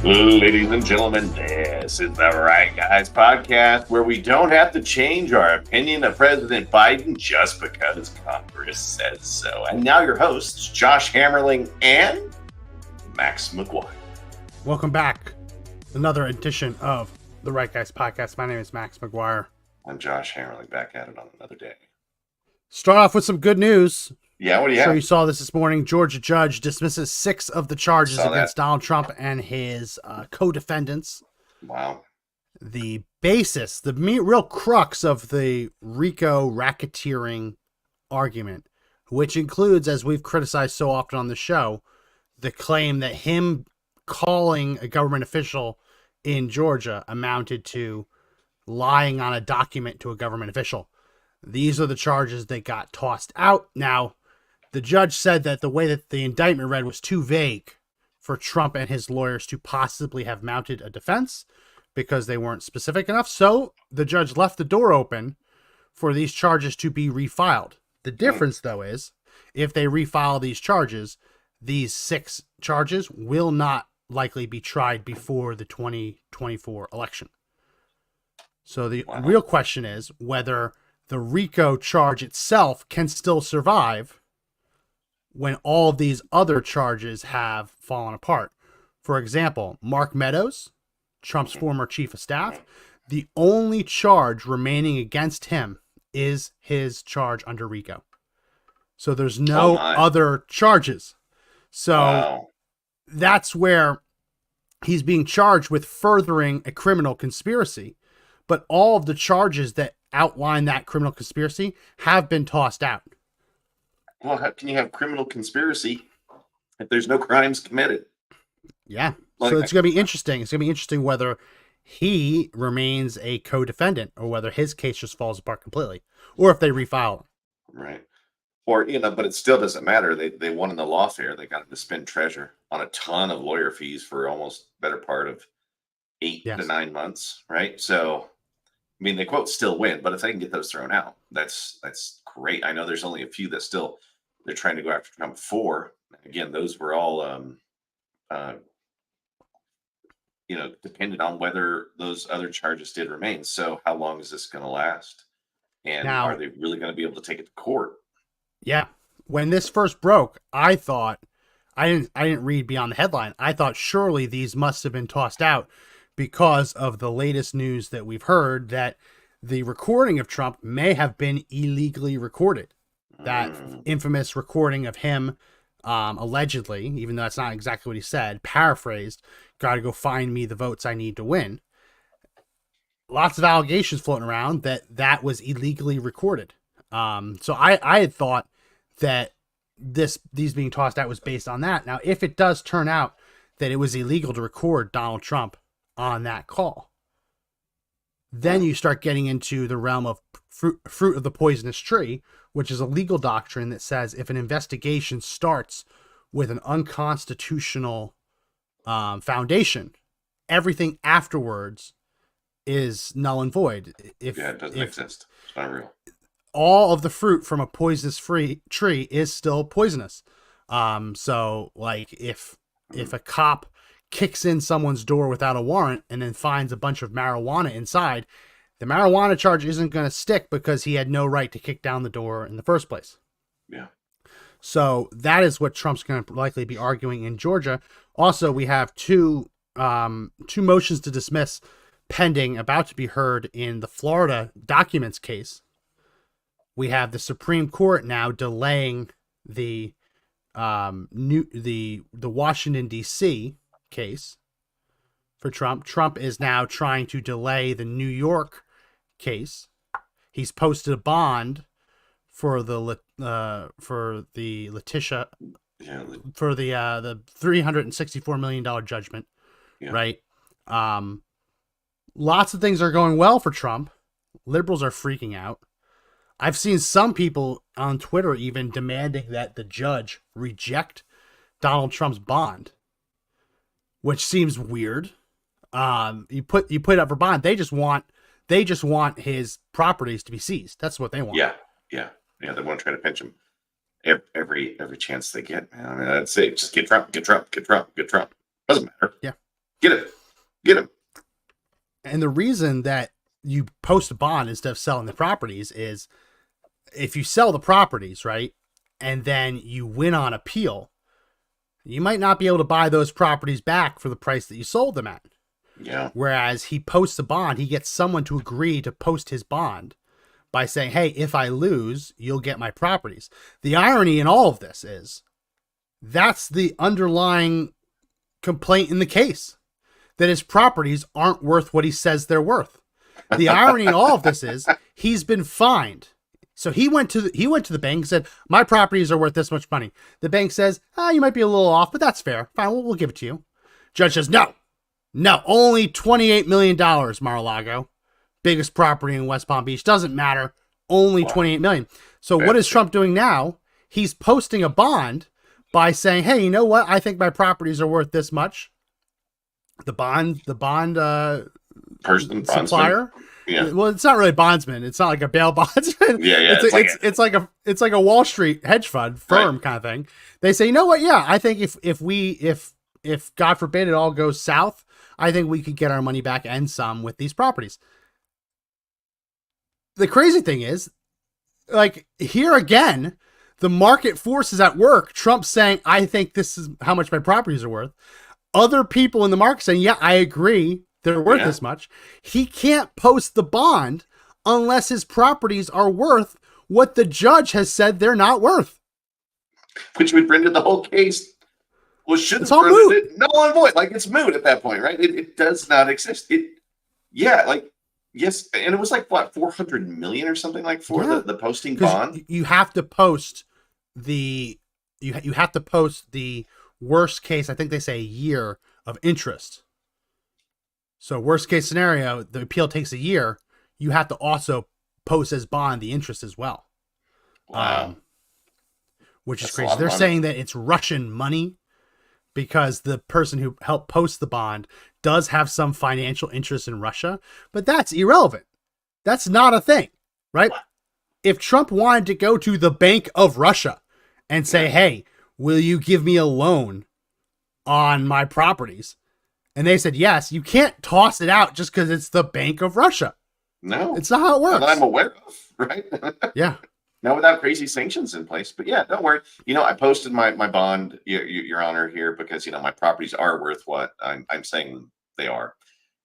Ladies and gentlemen, this is the Right Guys podcast where we don't have to change our opinion of President Biden just because Congress says so. And now your hosts, Josh Hammerling and Max McGuire. Welcome back. Another edition of the Right Guys podcast. My name is Max McGuire. I'm Josh Hammerling, back at it on another day. Start off with some good news. Yeah, what do you I'm sure have? you saw this morning. Georgia judge dismisses 6 of the charges against Donald Trump and his co-defendants. Wow. The basis, the real crux of the RICO racketeering argument, which includes, as we've criticized so often on the show, the claim that him calling a government official in Georgia amounted to lying on a document to a government official. These are the charges that got tossed out. Now, the judge said that the way that the indictment read was too vague for Trump and his lawyers to possibly have mounted a defense because they weren't specific enough. So the judge left the door open for these charges to be refiled. The difference, though, is if they refile these charges, these 6 charges will not likely be tried before the 2024 election. So the real question is whether the RICO charge itself can still survive when all of these other charges have fallen apart. For example, Mark Meadows, Trump's former chief of staff, the only charge remaining against him is his charge under RICO. So there's no other charges. So that's where he's being charged with furthering a criminal conspiracy. But all of the charges that outline that criminal conspiracy have been tossed out. Well, how can you have criminal conspiracy if there's no crimes committed? Yeah. So it's going to be interesting. It's going to be interesting whether he remains a co-defendant or whether his case just falls apart completely or if they refile him. Right. Or, but it still doesn't matter. They won in the lawfare. They got to spend treasure on a ton of lawyer fees for almost better part of 8 to 9 months. Right. So, I mean, they quote still win, but if they can get those thrown out, that's great. I know there's only a few that still they're trying to go after Trump for. Again, those were all, dependent on whether those other charges did remain. So how long is this going to last? And now, are they really going to be able to take it to court? Yeah. When this first broke, I thought, I didn't read beyond the headline. I thought surely these must have been tossed out because of the latest news that we've heard that the recording of Trump may have been illegally recorded. That infamous recording of him, allegedly, even though that's not exactly what he said, paraphrased, got to go find me the votes I need to win. Lots of allegations floating around that was illegally recorded. So I had thought that these being tossed out was based on that. Now, if it does turn out that it was illegal to record Donald Trump on that call, then you start getting into the realm of fruit of the poisonous tree, which is a legal doctrine that says if an investigation starts with an unconstitutional foundation, everything afterwards is null and void. It doesn't exist. It's not real. All of the fruit from a poisonous tree is still poisonous. So like if a cop kicks in someone's door without a warrant and then finds a bunch of marijuana inside, the marijuana charge isn't going to stick because he had no right to kick down the door in the first place. Yeah. So that is what Trump's going to likely be arguing in Georgia. Also, we have two motions to dismiss pending, about to be heard in the Florida documents case. We have the Supreme Court now delaying the Washington D.C. case for Trump. Trump is now trying to delay the New York case. He's posted a bond for the Letitia, for the $364 million judgment, right? Lots of things are going well for Trump. Liberals are freaking out. I've seen some people on Twitter even demanding that the judge reject Donald Trump's bond, which seems weird. You put up for bond. They just want his properties to be seized. That's what they want. Yeah. They want to try to pinch him every chance they get. Man. I mean, that's it. Just get Trump. Doesn't matter. Yeah. Get him. Get him. And the reason that you post a bond instead of selling the properties is if you sell the properties, right, and then you win on appeal, you might not be able to buy those properties back for the price that you sold them at. Yeah. Whereas he posts a bond, he gets someone to agree to post his bond by saying, hey, if I lose, you'll get my properties. The irony in all of this is that's the underlying complaint in the case, that his properties aren't worth what he says they're worth. The irony in all of this is he's been fined. So he went to the bank and said, my properties are worth this much money. The bank says, you might be a little off, but that's fair. Fine, we'll give it to you. Judge says, no, only $28 million, Mar-a-Lago. Biggest property in West Palm Beach. Doesn't matter. Only $28 million. So what is Trump doing now? He's posting a bond by saying, hey, you know what? I think my properties are worth this much. The bond person supplier. Yeah. Well, it's not really bondsman. It's not like a bail bondsman. Yeah. It's like a Wall Street hedge fund firm kind of thing. They say, you know what? Yeah, I think if God forbid it all goes south, I think we could get our money back and some with these properties. The crazy thing is, like, here again, the market force is at work. Trump's saying, I think this is how much my properties are worth. Other people in the market saying, yeah, I agree. They're worth this much. He can't post the bond unless his properties are worth what the judge has said they're not worth. Which would render the whole case. Well, shouldn't it's all moot. Null and void. Like, it's moot at that point, right? It does not exist. Yes, and it was like what, 400 million or something like for the posting bond. You have to post the you have to post the worst case. I think they say a year of interest. So worst case scenario, the appeal takes a year. You have to also post as bond the interest as well. Wow, which is crazy. They're saying that it's Russian money because the person who helped post the bond does have some financial interest in Russia, but that's irrelevant. That's not a thing, right? If Trump wanted to go to the Bank of Russia and say, hey, will you give me a loan on my properties? And they said, yes, you can't toss it out just because it's the Bank of Russia. No. It's not how it works. That I'm aware of, right? Yeah. No, without crazy sanctions in place. But yeah, don't worry. I posted my bond, Your Honor, here because, my properties are worth what I'm saying they are,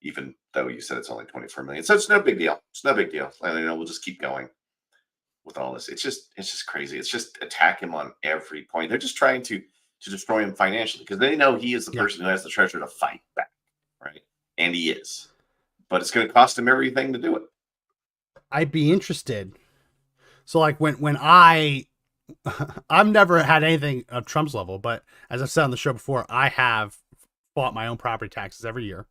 even though you said it's only 24 million. So it's no big deal. It's no big deal. We'll just keep going with all this. It's just crazy. It's just attack him on every point. They're just trying to destroy him financially because they know he is the person who has the treasure to fight back, right? And he is. But it's going to cost him everything to do it. I'd be interested. So like when I've never had anything of Trump's level, but as I've said on the show before, I have fought my own property taxes every year,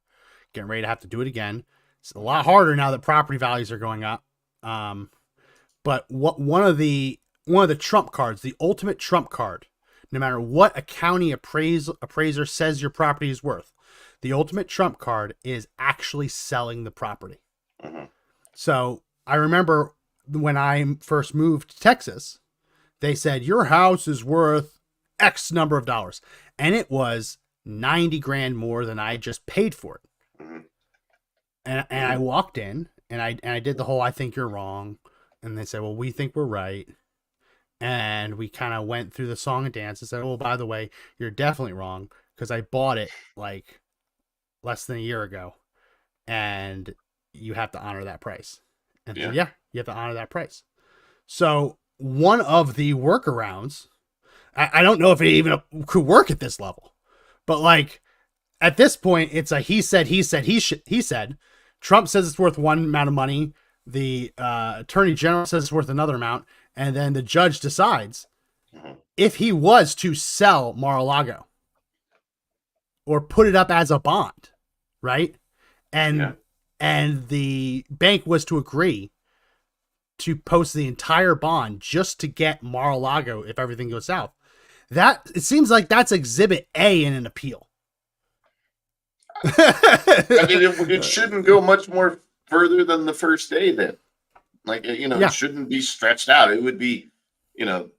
getting ready to have to do it again. It's a lot harder now that property values are going up. But one of the Trump cards, the ultimate Trump card, no matter what a county appraiser says your property is worth, the ultimate Trump card is actually selling the property. Mm-hmm. So I remember when I first moved to Texas, they said, your house is worth X number of dollars. And it was 90 grand more than I just paid for it. Mm-hmm. And I walked in and I did the whole, I think you're wrong. And they said, well, we think we're right. And we kind of went through the song and dance and said, oh, by the way, you're definitely wrong because I bought it like less than a year ago and you have to honor that price. And so, you have to honor that price. So one of the workarounds, I don't know if it even could work at this level, but like at this point, it's a he said. Trump says it's worth one amount of money. The attorney general says it's worth another amount. And then the judge decides if he was to sell Mar-a-Lago or put it up as a bond, right? And the bank was to agree to post the entire bond just to get Mar-a-Lago if everything goes south. That it seems like that's exhibit A in an appeal. I mean, it shouldn't go much more further than the first day then. Like, it shouldn't be stretched out. It would be, in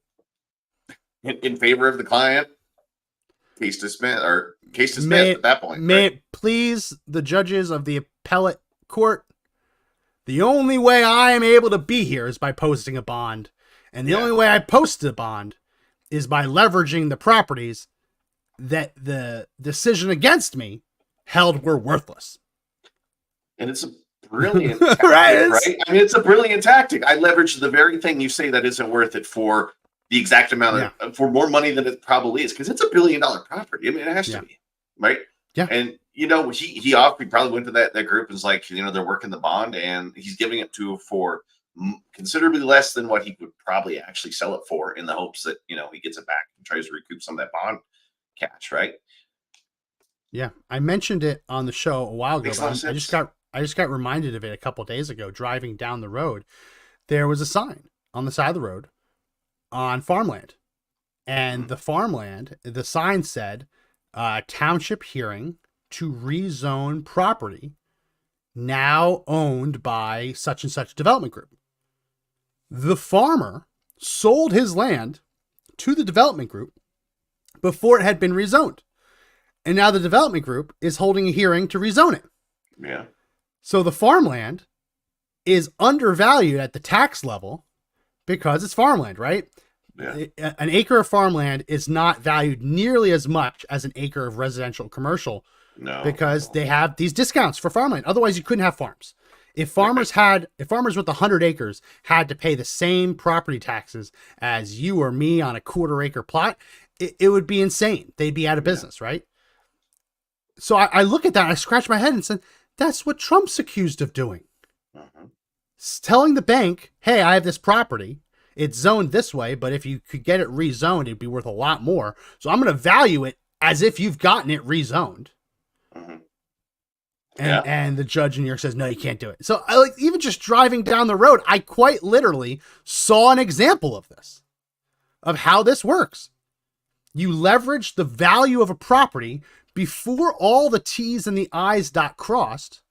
favor of the client. case dismissed at that point. May it please the judges of the appellate court, the only way I am able to be here is by posting a bond. And the only way I posted a bond is by leveraging the properties that the decision against me held were worthless. And it's a brilliant tactic, right? I mean, it's a brilliant tactic. I leverage the very thing you say that isn't worth it for the exact amount of, for more money than it probably is, because it's $1 billion property. I mean, it has to be, right? Yeah. And he probably went to that group and was like, they're working the bond, and he's giving it to for considerably less than what he would probably actually sell it for, in the hopes that he gets it back and tries to recoup some of that bond cash, right? Yeah, I mentioned it on the show a while ago. But I just got reminded of it a couple of days ago. Driving down the road, there was a sign on the side of the road on farmland, and the sign said, "Township hearing to rezone property now owned by such and such development group." The farmer sold his land to the development group before it had been rezoned. And now the development group is holding a hearing to rezone it. Yeah. So the farmland is undervalued at the tax level because it's farmland, right? Yeah. An acre of farmland is not valued nearly as much as an acre of residential commercial, because they have these discounts for farmland. Otherwise, you couldn't have farms. If farmers with 100 acres had to pay the same property taxes as you or me on a quarter-acre plot, it would be insane. They'd be out of business, right? So I look at that, and I scratch my head and said, that's what Trump's accused of doing. It's telling the bank, hey, I have this property. It's zoned this way, but if you could get it rezoned, it'd be worth a lot more. So I'm going to value it as if you've gotten it rezoned. And the judge in New York says, no, you can't do it. So even just driving down the road, I quite literally saw an example of this, of how this works. You leverage the value of a property before all the T's and the I's crossed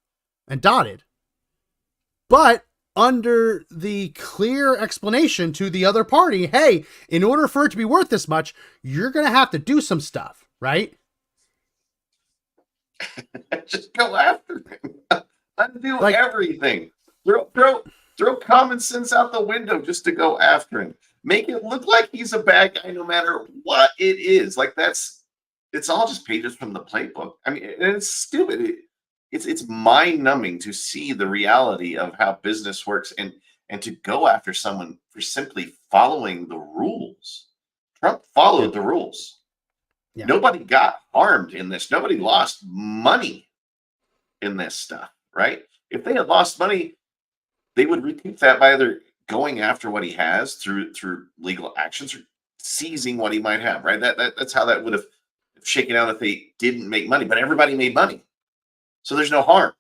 and dotted, but under the clear explanation to the other party, hey, in order for it to be worth this much, you're going to have to do some stuff, right? Just go after him. Undo everything. Throw common sense out the window just to go after him. Make it look like he's a bad guy, no matter what it is. It's all just pages from the playbook. I mean, and it's stupid. It's mind numbing to see the reality of how business works, and to go after someone for simply following the rules. Trump followed the rules. Yeah. Nobody got harmed in this. Nobody lost money in this stuff, right? If they had lost money, they would recoup that by either going after what he has through legal actions, or seizing what he might have, right? That's how that would have shaken out if they didn't make money. But everybody made money, so there's no harm.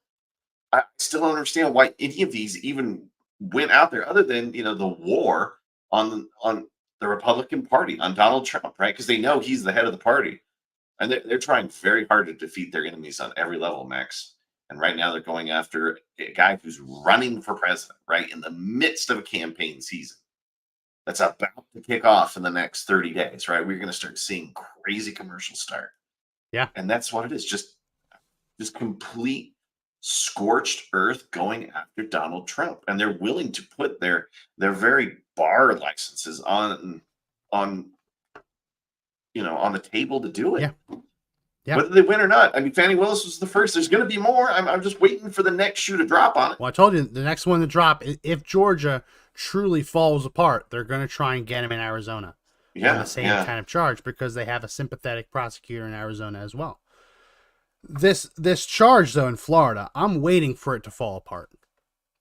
I still don't understand why any of these even went out there, other than the war on the Republican Party, on Donald Trump, right? Because they know he's the head of the party, and they're trying very hard to defeat their enemies on every level, Max. And right now they're going after a guy who's running for president, right, in the midst of a campaign season that's about to kick off in the next 30 days, right? We're going to start seeing crazy commercials start. Yeah. And that's what it is. Just complete scorched earth going after Donald Trump. And they're willing to put their very bar licenses on the table to do it. Yeah. Whether they win or not. I mean, Fannie Willis was the first. There's going to be more. I'm just waiting for the next shoe to drop on it. Well, I told you, the next one to drop, if Georgia truly falls apart, they're going to try and get him in Arizona. On the same kind of charge, because they have a sympathetic prosecutor in Arizona as well. This charge, though, in Florida, I'm waiting for it to fall apart,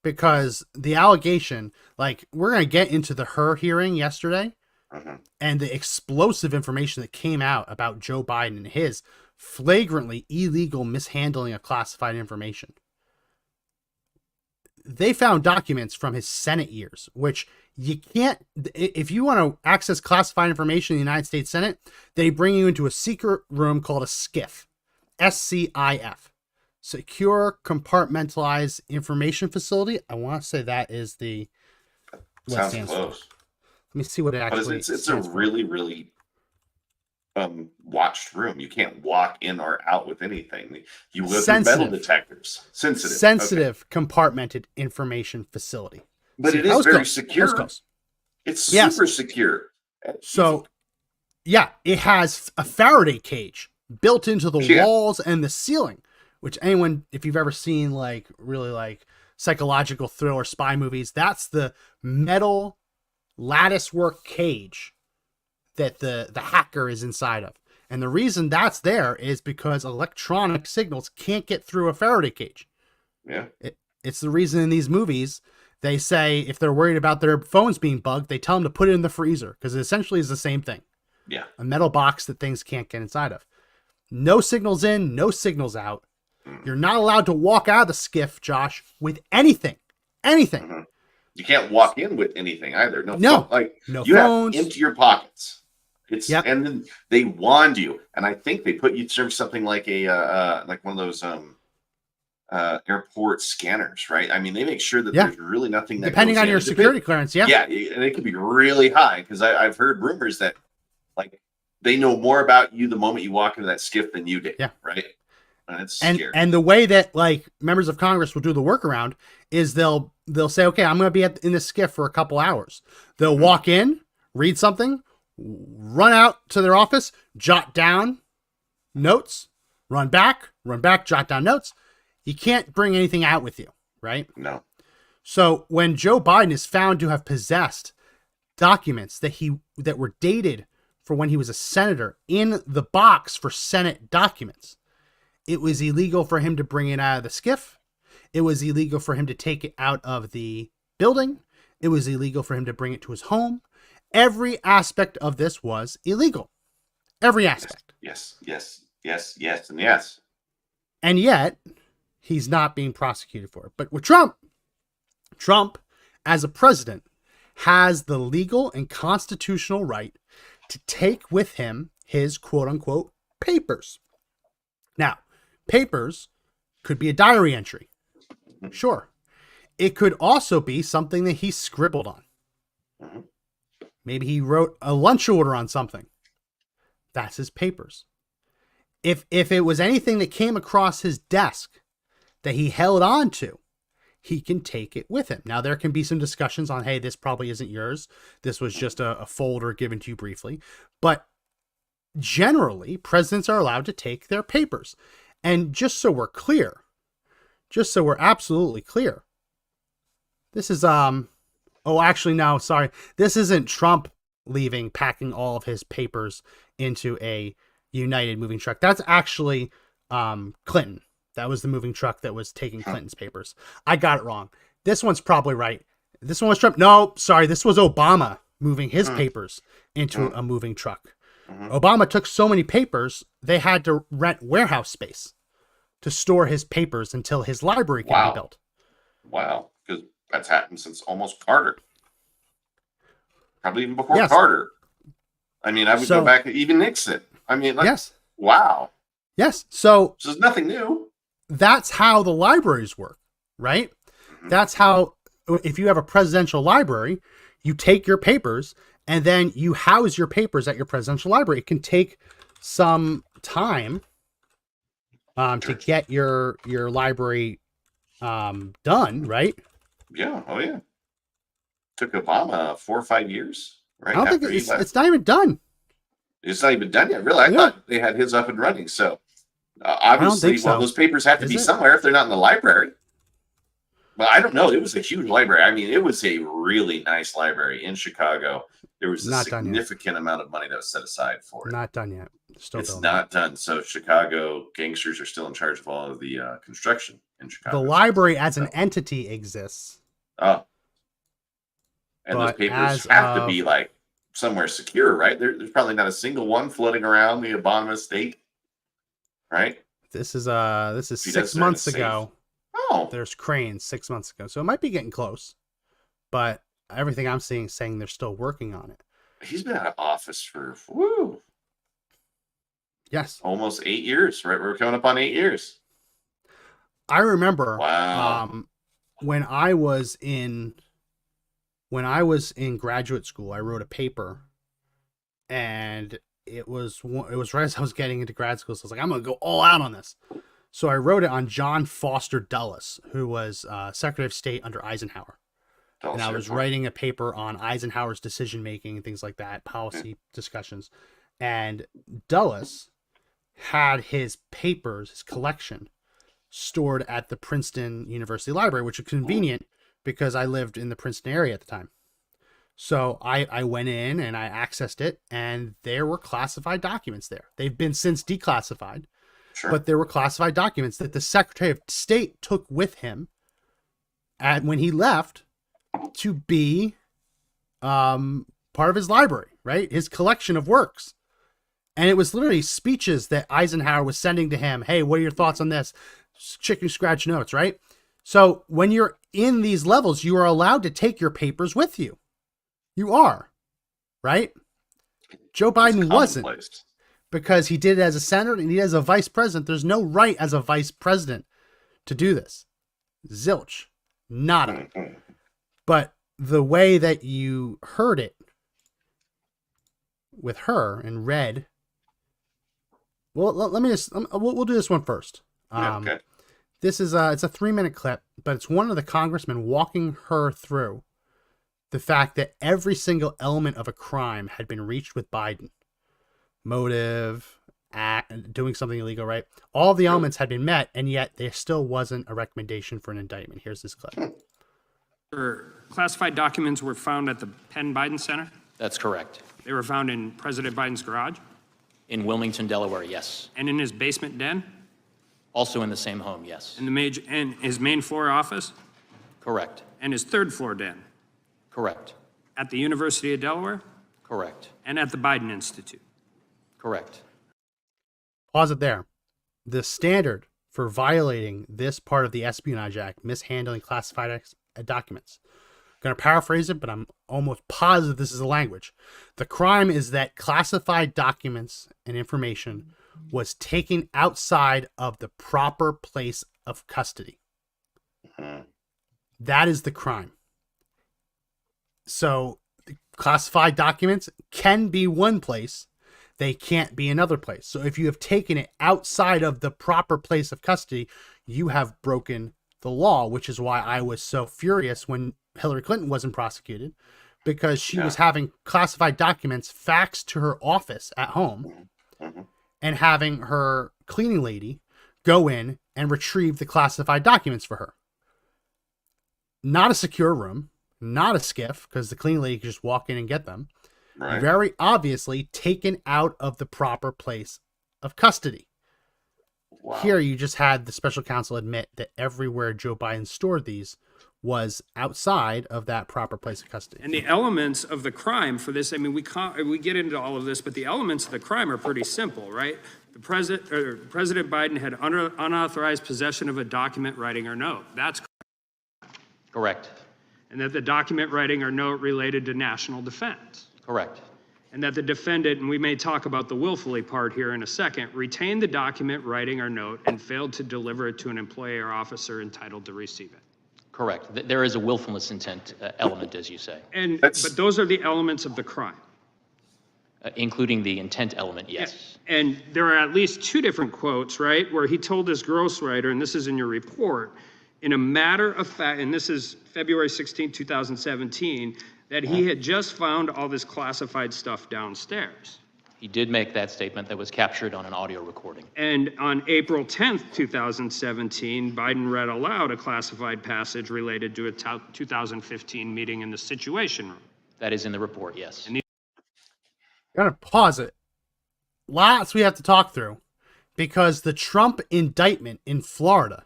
because the allegation, we're going to get into her hearing yesterday, and the explosive information that came out about Joe Biden and his flagrantly illegal mishandling of classified information. They found documents from his Senate years, which you can't, if you want to access classified information in the United States Senate, they bring you into a secret room called a SCIF, SCIF, Secure Compartmentalized Information Facility. I want to say that is the, sounds close. Let me see what it actually it's a really, really watched room. You can't walk in or out with anything. You go through metal Sensitive. detectors. Sensitive. Okay. Sensitive compartmented information facility. But See, it is house very calls. secure. House calls. It's Yes. super secure. So, yeah, it has a Faraday cage built into the Yeah. walls and the ceiling, which anyone, if you've ever seen like really like psychological thriller spy movies, that's the metal lattice work cage that the hacker is inside of. And the reason that's there is because electronic signals can't get through a Faraday cage. Yeah. It's the reason in these movies they say if they're worried about their phones being bugged, they tell them to put it in the freezer because it essentially is the same thing. Yeah. A metal box that things can't get inside of. No signals in, no signals out. You're not allowed to walk out of the skiff, Josh, with anything. Anything. Mm-hmm. You can't walk in with anything either. No. No you phones. Have empty your pockets. It's Yep. And then they wand you, and I think they put you through something like a like one of those airport scanners, right? I mean, they make sure that there's really nothing that depending goes on in. your security clearance. Yeah. Yeah, and it could be really high because I've heard rumors that like they know more about you the moment you walk into that skiff than you did. Yeah. Right. And it's scary. And the way that like members of Congress will do the workaround is they'll say, okay, I'm going to be in this skiff for a couple hours. They'll walk in, read something, run out to their office, jot down notes, run back, jot down notes. You can't bring anything out with you, right? No. So when Joe Biden is found to have possessed documents that were dated for when he was a senator in the box for Senate documents, it was illegal for him to bring it out of the skiff. It was illegal for him to take it out of the building. It was illegal for him to bring it to his home. Every aspect of this was illegal. Every aspect. Yes, and yes. And yet, he's not being prosecuted for it. But with Trump, as a president, has the legal and constitutional right to take with him his quote-unquote papers. Now, papers could be a diary entry. Sure. It could also be something that he scribbled on. Mm-hmm. Maybe he wrote a lunch order on something. That's his papers. If it was anything that came across his desk that he held on to, he can take it with him. Now, there can be some discussions on, hey, this probably isn't yours. This was just a folder given to you briefly. But generally, presidents are allowed to take their papers. And just so we're clear, just so we're absolutely clear, this is, this isn't Trump leaving, packing all of his papers into a United moving truck. That's actually Clinton. That was the moving truck that was taking Clinton's papers. I got it wrong. This one's probably right. This one was Trump. No, sorry. This was Obama moving his papers into a moving truck. Obama took so many papers, they had to rent warehouse space to store his papers until his library can be built. Wow. Because that's happened since almost Carter. Probably even before Carter. I mean, I would go back to even Nixon. I mean, wow. Yes. So there's nothing new. That's how the libraries work, right? Mm-hmm. That's how, if you have a presidential library, you take your papers and then you house your papers at your presidential library. It can take some time to get your library done, right? Yeah. Oh, yeah. Took Obama 4 or 5 years, right? I don't think it's not even done. It's not even done yet. Really, I thought they had his up and running. So obviously, those papers have to be somewhere if they're not in the library. Well, I don't know. It was a huge library. I mean, it was a really nice library in Chicago. There was a significant amount of money that was set aside for it. Not done yet. It's not done. So Chicago gangsters are still in charge of all of the construction in Chicago. The library as an entity exists. Oh. And those papers have to be like somewhere secure, right? There's probably not a single one floating around the Obama estate, right? This is 6 months ago. Oh, there's cranes 6 months ago, so it might be getting close. But everything I'm seeing is saying they're still working on it. He's been out of office for almost 8 years, right? We're coming up on 8 years. I remember wow. when I was in graduate school, I wrote a paper and it was right as I was getting into grad school. So I was like, I'm going to go all out on this. So I wrote it on John Foster Dulles, who was Secretary of State under Eisenhower. And I was writing a paper on Eisenhower's decision-making and things like that, policy discussions. And Dulles had his papers, his collection, stored at the Princeton University Library, which was convenient because I lived in the Princeton area at the time. So I went in and I accessed it, and there were classified documents there. They've been since declassified, but there were classified documents that the Secretary of State took with him when he left to be part of his library, right? His collection of works. And it was literally speeches that Eisenhower was sending to him. Hey, what are your thoughts on this? Chicken scratch notes, right? So when you're in these levels, you are allowed to take your papers with you. You are, right? Joe Biden wasn't, because he did it as a senator and he as a vice president. There's no right as a vice president to do this. Zilch. Nada. But the way that you heard it with her and read, well, let me just, we'll do this one first. Okay. This is it's a 3-minute clip, but it's one of the congressmen walking her through the fact that every single element of a crime had been reached with Biden. Motive, act, doing something illegal, right? All the elements had been met, and yet there still wasn't a recommendation for an indictment. Here's this clip. Classified documents were found at the Penn Biden Center? That's correct. They were found in President Biden's garage? In Wilmington, Delaware, yes. And in his basement den? Also in the same home, yes. And his main floor office? Correct. And his third floor den? Correct. At the University of Delaware? Correct. And at the Biden Institute? Correct. Pause it there. The standard for violating this part of the Espionage Act, mishandling classified documents. I'm going to paraphrase it, but I'm almost positive this is the language. The crime is that classified documents and information was taken outside of the proper place of custody. That is the crime. So classified documents can be one place. They can't be another place. So if you have taken it outside of the proper place of custody, you have broken the law, which is why I was so furious when Hillary Clinton wasn't prosecuted, because she was having classified documents faxed to her office at home and having her cleaning lady go in and retrieve the classified documents for her. Not a secure room, not a skiff, because the cleaning lady could just walk in and get them. Right. Very obviously taken out of the proper place of custody. Wow. Here you just had the special counsel admit that everywhere Joe Biden stored these was outside of that proper place of custody. And the elements of the crime for this, I mean, we get into all of this, but the elements of the crime are pretty simple, right? President Biden had unauthorized possession of a document, writing, or note. That's correct. And that the document, writing, or note related to national defense. Correct. And that the defendant, and we may talk about the willfully part here in a second, retained the document, writing, or note and failed to deliver it to an employee or officer entitled to receive it. Correct. There is a willfulness intent element, as you say. But those are the elements of the crime. Including the intent element, yes. And there are at least 2 different quotes, right, where he told his ghostwriter, and this is in your report, in a matter of fact, and this is February 16, 2017, that he had just found all this classified stuff downstairs. He did make that statement that was captured on an audio recording. And on April 10th, 2017, Biden read aloud a classified passage related to a 2015 meeting in the Situation Room. That is in the report, yes. I'm going to pause it. Lots we have to talk through, because the Trump indictment in Florida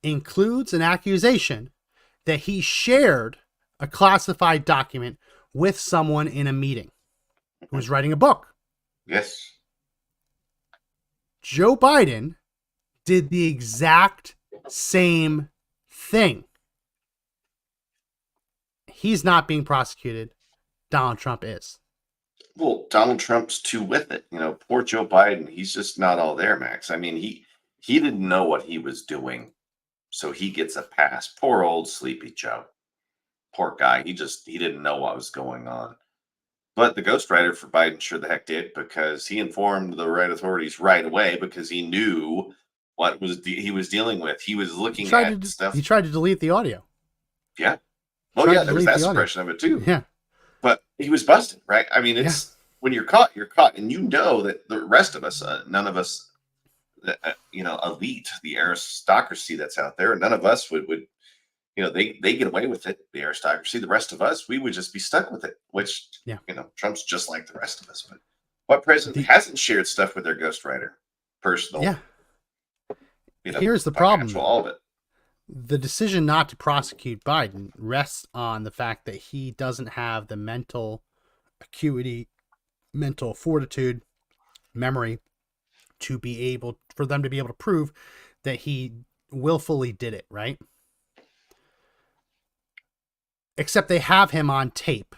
includes an accusation that he shared a classified document with someone in a meeting who was writing a book. Yes. Joe Biden did the exact same thing. He's not being prosecuted. Donald Trump is. Well, Donald Trump's too with it. You know, poor Joe Biden, he's just not all there, Max. I mean, he didn't know what he was doing, so he gets a pass. Poor old sleepy Joe. Poor guy. He didn't know what was going on. But the ghostwriter for Biden sure the heck did, because he informed the right authorities right away, because he knew what he was dealing with. He was looking at stuff. He tried to delete the audio. Yeah. Oh Tried yeah, to there was delete that the audio. suppression of it too. Yeah. But he was busted, right? I mean, it's when you're caught, you're caught, and you know that the rest of us, none of us, elite, the aristocracy that's out there, none of us would they get away with it. The aristocracy, the rest of us, we would just be stuck with it. Which Trump's just like the rest of us. But what president hasn't shared stuff with their ghostwriter, personal? Yeah. Here's the problem. All of it. The decision not to prosecute Biden rests on the fact that he doesn't have the mental acuity, mental fortitude, memory for them to be able to prove that he willfully did it, right? Except they have him on tape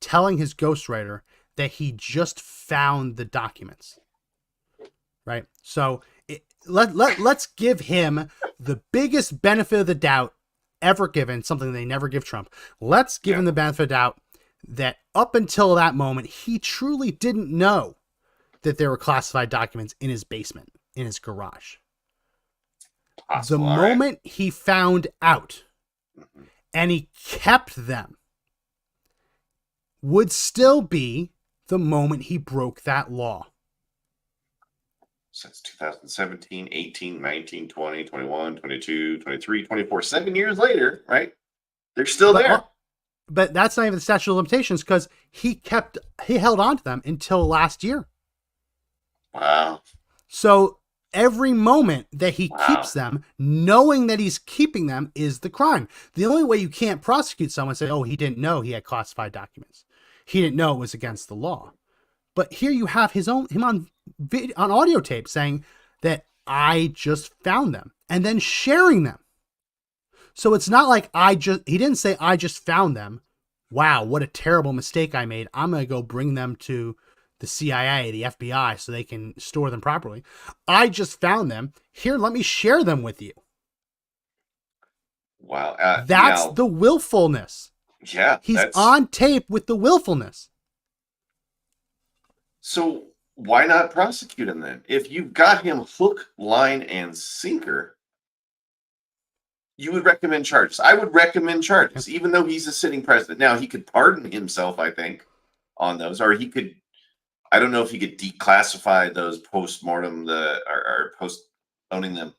telling his ghostwriter that he just found the documents, right? So let's give him the biggest benefit of the doubt ever given, something they never give Trump. Let's give him the benefit of the doubt that up until that moment, he truly didn't know that there were classified documents in his basement, in his garage. Possible, the moment he found out and he kept them would still be the moment he broke that law. Since 2017, 18, 19, 20, 21, 22, 23, 24, 7 years later, right? They're still there. But that's not even the statute of limitations, because he held on to them until last year. Wow. So every moment that he keeps them, knowing that he's keeping them, is the crime. The only way you can't prosecute someone and say, oh, he didn't know he had classified documents. He didn't know it was against the law. But here you have him on audio tape saying that I just found them, and then sharing them. So it's not like he didn't say I just found them. Wow, what a terrible mistake I made. I'm going to go bring them to the CIA, the FBI, so they can store them properly. I just found them. Here, let me share them with you. Wow. That's the willfulness. Yeah. He's on tape with the willfulness. So why not prosecute him then? If you've got him hook, line, and sinker, you would recommend charges. I would recommend charges, even though he's a sitting president. Now, he could pardon himself, I think, on those, or he could, I don't know if he could declassify those post-mortem, or post-owning them,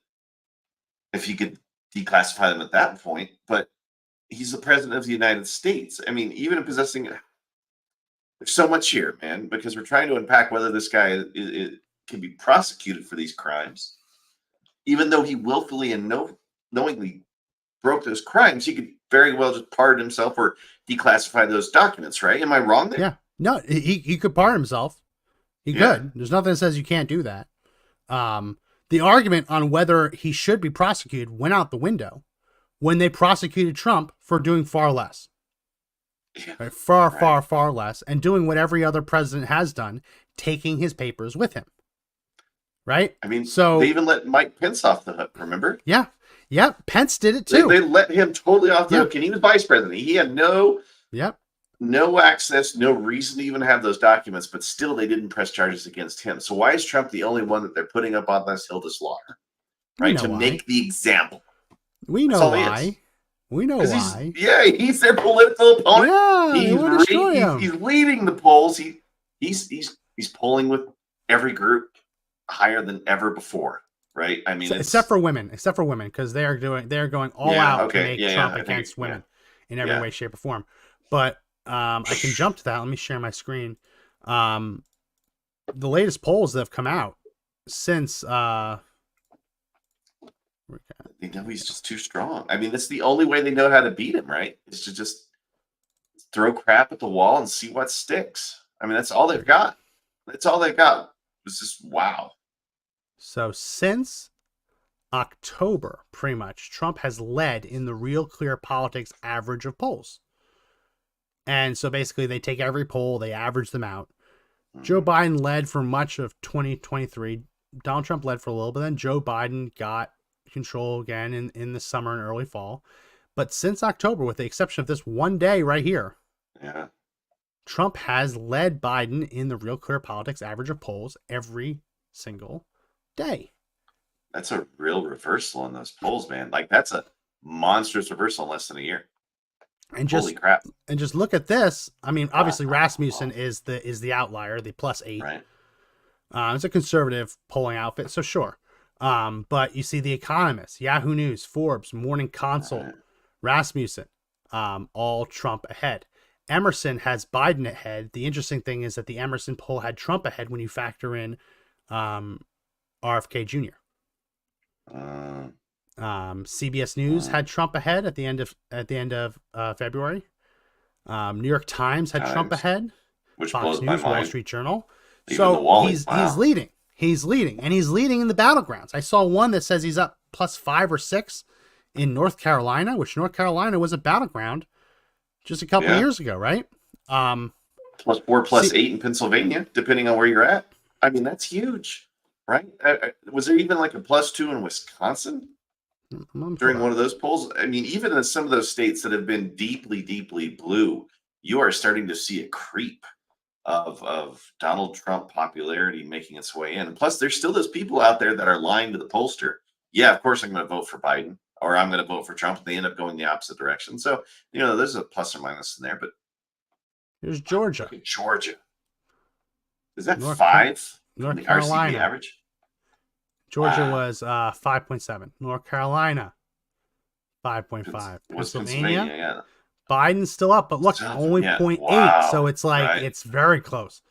if he could declassify them at that point, but he's the president of the United States. I mean, even in possessing, there's so much here, man, because we're trying to unpack whether this guy can be prosecuted for these crimes. Even though he willfully and knowingly broke those crimes, he could very well just pardon himself or declassify those documents, right? Am I wrong there? Yeah. No, he could pardon himself. He could. There's nothing that says you can't do that. The argument on whether he should be prosecuted went out the window when they prosecuted Trump for doing far less. Right? Far less, and doing what every other president has done, taking his papers with him. Right? I mean, so they even let Mike Pence off the hook, remember? Yeah. Yeah. Pence did it too. They let him totally off the hook, and he was vice president. He had no access, no reason to even have those documents, but still they didn't press charges against him. So why is Trump the only one that they're putting up on this hill to slaughter? Right? To make the example. We know why. We know why. He's their political opponent. Yeah, he's leading the polls. He's polling with every group higher than ever before, right? I mean, except for women, because they're going all out to make Trump against women in every way, shape, or form. But I can jump to that. Let me share my screen. The latest polls that have come out since. They know he's just too strong. I mean, that's the only way they know how to beat him, right? Is to just throw crap at the wall and see what sticks. I mean, that's all they've got. That's all they got. It's just wow. So since October, pretty much, Trump has led in the Real Clear Politics average of polls. And so basically they take every poll, they average them out. Joe Biden led for much of 2023. Donald Trump led for a little, but then Joe Biden got control again in the summer and early fall. But since October, with the exception of this one day right here, Trump has led Biden in the Real Clear Politics average of polls every single day. That's a real reversal in those polls, man. Like that's a monstrous reversal in less than a year. And Holy crap! And just look at this. I mean, obviously Rasmussen is the outlier, the +8. Right. It's a conservative polling outfit, so sure. But you see The Economist, Yahoo News, Forbes, Morning Consult, Rasmussen, all Trump ahead. Emerson has Biden ahead. The interesting thing is that the Emerson poll had Trump ahead when you factor in RFK Jr. CBS News had Trump ahead at the end of February. New York Times had Trump ahead. Which Fox blows my News, Wall mind. Street Journal. Even So the Wally. he's Wow. leading. He's leading, and he's leading in the battlegrounds. I saw one that says he's up +5 or 6 in North Carolina, which North Carolina was a battleground just a couple of years ago, right? +4, +8 in Pennsylvania, depending on where you're at. I mean, that's huge, right? Was there even like a +2 in Wisconsin during one of those polls? I mean, even in some of those states that have been deeply, deeply blue, you are starting to see a creep of Donald Trump popularity making its way in. And plus, there's still those people out there that are lying to the pollster. Yeah, of course I'm going to vote for Biden, or I'm going to vote for Trump. They end up going the opposite direction. So, there's a plus or minus in there. But here's Georgia. look at Georgia. Is that North 5? North the RCP Carolina. average? Georgia Wow. was 5.7. North Carolina, 5.5. Was Pennsylvania, yeah. Biden's still up, but look, Still up, only yeah. 0.8. Wow. So it's like, Right. it's very close.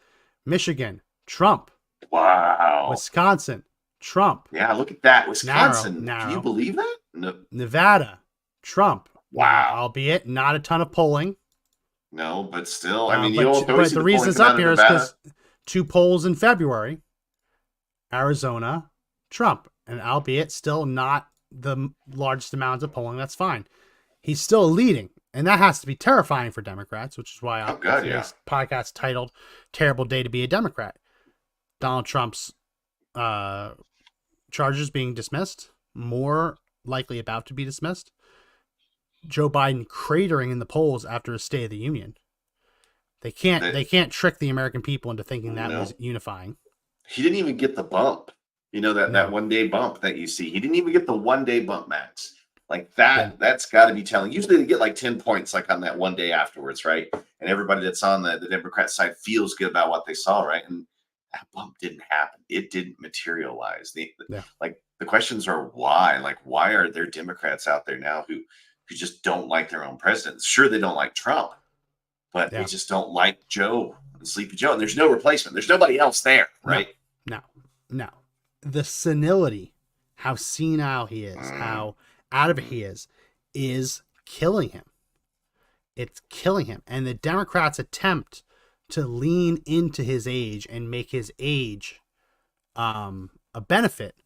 Michigan, Trump. Wow. Wisconsin, Trump. Yeah, look at that. Wisconsin. Narrow. Can you believe that? No, Nevada, Trump. Wow. Albeit not a ton of polling. no, but still, I mean, but the reason it's up here is because 2 polls in February, Arizona, Trump, and albeit still not the largest amounts of polling, that's fine. He's still leading, and that has to be terrifying for Democrats, which is why today's podcast titled "Terrible Day to Be a Democrat." Donald Trump's charges being dismissed, more likely about to be dismissed. Joe Biden cratering in the polls after his State of the Union. They can't trick the American people into thinking that was unifying. He didn't even get the bump. That 1 day bump that you see. He didn't even get the 1 day bump, Max. Like that, that's got to be telling. Usually they get like 10 points like on that 1 day afterwards, right? And everybody that's on the Democrat side feels good about what they saw, right? And that bump didn't happen. It didn't materialize. Like the questions are why? Like, why are there Democrats out there now who just don't like their own president? Sure, they don't like Trump, but they just don't like Joe and Sleepy Joe. And there's no replacement. There's nobody else there, right? No. The senility, how senile he is, how out of it he is killing him. It's killing him. And the Democrats' attempt to lean into his age and make his age a benefit